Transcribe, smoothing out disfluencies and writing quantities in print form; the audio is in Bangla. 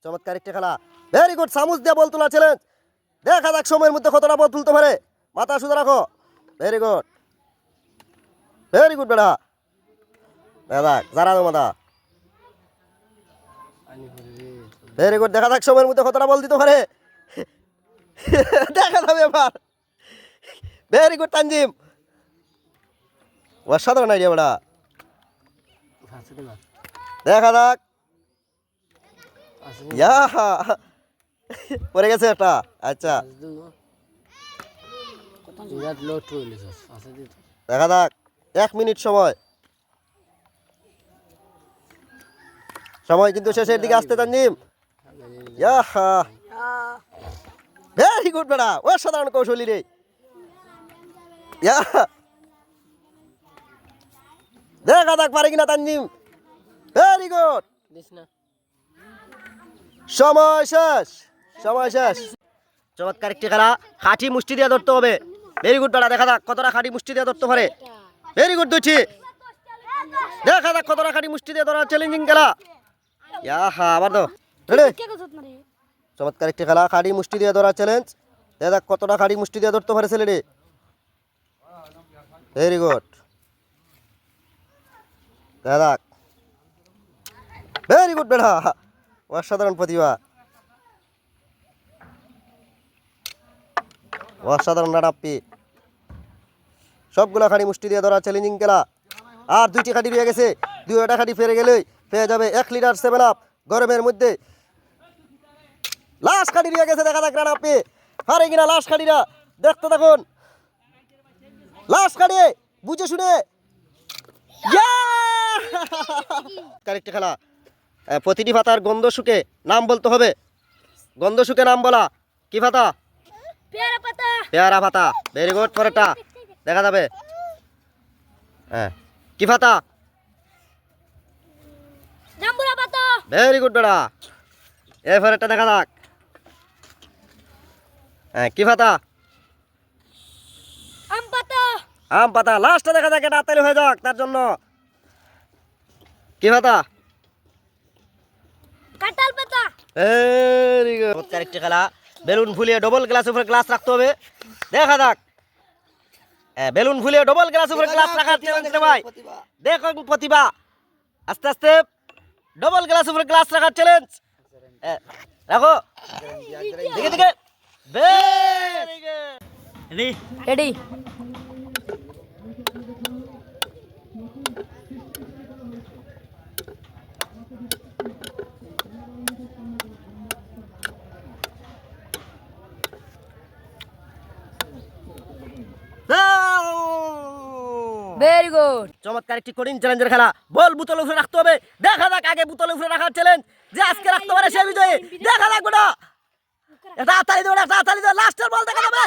চমৎকার একটা খেলা। Very good. চামচ দিয়ে বল তোলা চ্যালেঞ্জ। দেখা যাক সময়ের মধ্যে কতটা বল তুলতে পারে। মাথা সোজা রাখো। ভেরি গুড, ভেরি গুড বেটা। দেখা যাক যারা মাথা। Very good. দেখা যাক সময়ের মধ্যে কতটা বল দিতে পারে। দেখা যাবে এবার। Very good Tanzim. অসাধারণ আইডিয়া বেটা। দেখা যাক। পড়ে গেছে একটা। আচ্ছা দেখা যাক। 1 মিনিট সময়। সময় কিন্তু শেষের দিকে আসতে তানজিম। ভেরি গুড বেটা। অসাধারণ কৌশলী রে। দেখা যাক পারে কিনা তানজিম। Very good. সময় শেষ, সময় শেষ। চমৎকার একটি খেলা। খাঁটি মুষ্টি দিয়ে ধরতে হবে। ভেরি গুড বেটা। দেখা যাক কতটা খাঁটি মুষ্টি দিয়ে ধরতে পারে। ভেরি গুড দুটি। দেখা যাক কতটা খাঁটি মুষ্টি দিয়ে ধরা চ্যালেঞ্জিং খেলা। আবার তো চমৎকার একটি খেলা। খাঁটি মুষ্টি দিয়ে ধরা চ্যালেঞ্জ। দেখা যাক কতটা খাঁটি মুষ্টি দিয়ে ধরতে পারে ছেলেটি। Very good. দেখা যাক। ভেরি গুড বেটা। অসাধারণ প্রতিভা। অসাধারণ নাটাপ্পি। সবগুলা খাঁটি মুষ্টি দিয়ে ধরা চ্যালেঞ্জিং খেলা। আর 2টি খাঁটি রয়ে গেছে। 2টা খাঁটি ফেরে গেলেই পেয়ে যাবে 1 লিটার 7 আপ গরমের মধ্যে। লাস্ট খাঁটি রয়ে গেছে। দেখা যাক নাটাপ্পি পারে কিনা লাস্ট খাঁটিটা। দেখতে থাকুন। লাস্ট খাঁটি বুঝে শুনে। কারেক্ট খেলা। প্রতিটি পাতার গন্ধ শুকে নাম বলতে হবে। গন্ধ শুকে নাম বলা। কি পাতা? পেয়ারা পাতা। পেয়ারা পাতা। Very good. পরেরটা দেখা যাবে। হ্যাঁ কি পাতা? জাম্বুরা পাতা। ভেরি গুড বেটা। এই পরেরটা দেখা যাক। হ্যাঁ কি পাতা? আম পাতা। আম পাতা। লাস্টে দেখা যাক এটা তালি হয়ে যাক তার জন্য। কি পাতা? কাঁঠাল পাতা। Very good. কারেক্ট খেলা। বেলুন ফুলিয়ে ডবল গ্লাস উপরে গ্লাস রাখতে হবে। দেখা যাক। বেলুন ফুলিয়ে ডবল গ্লাস উপরে গ্লাস রাখার চ্যালেঞ্জ রে ভাই। দেখো প্রতিভা। আস্তে আস্তে ডবল গ্লাস উপরে গ্লাস রাখার চ্যালেঞ্জ। রাখো। দেখে দেখে। Very good. Ready? Ready. Very good. চমৎকার একটি কঠিন চ্যালেঞ্জের খেলা। বল বোতলের উপরে রাখতে হবে। দেখা যাক আগে বোতলের উপরে রাখার চ্যালেঞ্জ যে আজকে রাখতে পারে সে বিজয়ী। দেখা যাক বেটা। এটা তালি দাও, এটা তালি দাও। লাস্টের বল দেখা যাবে।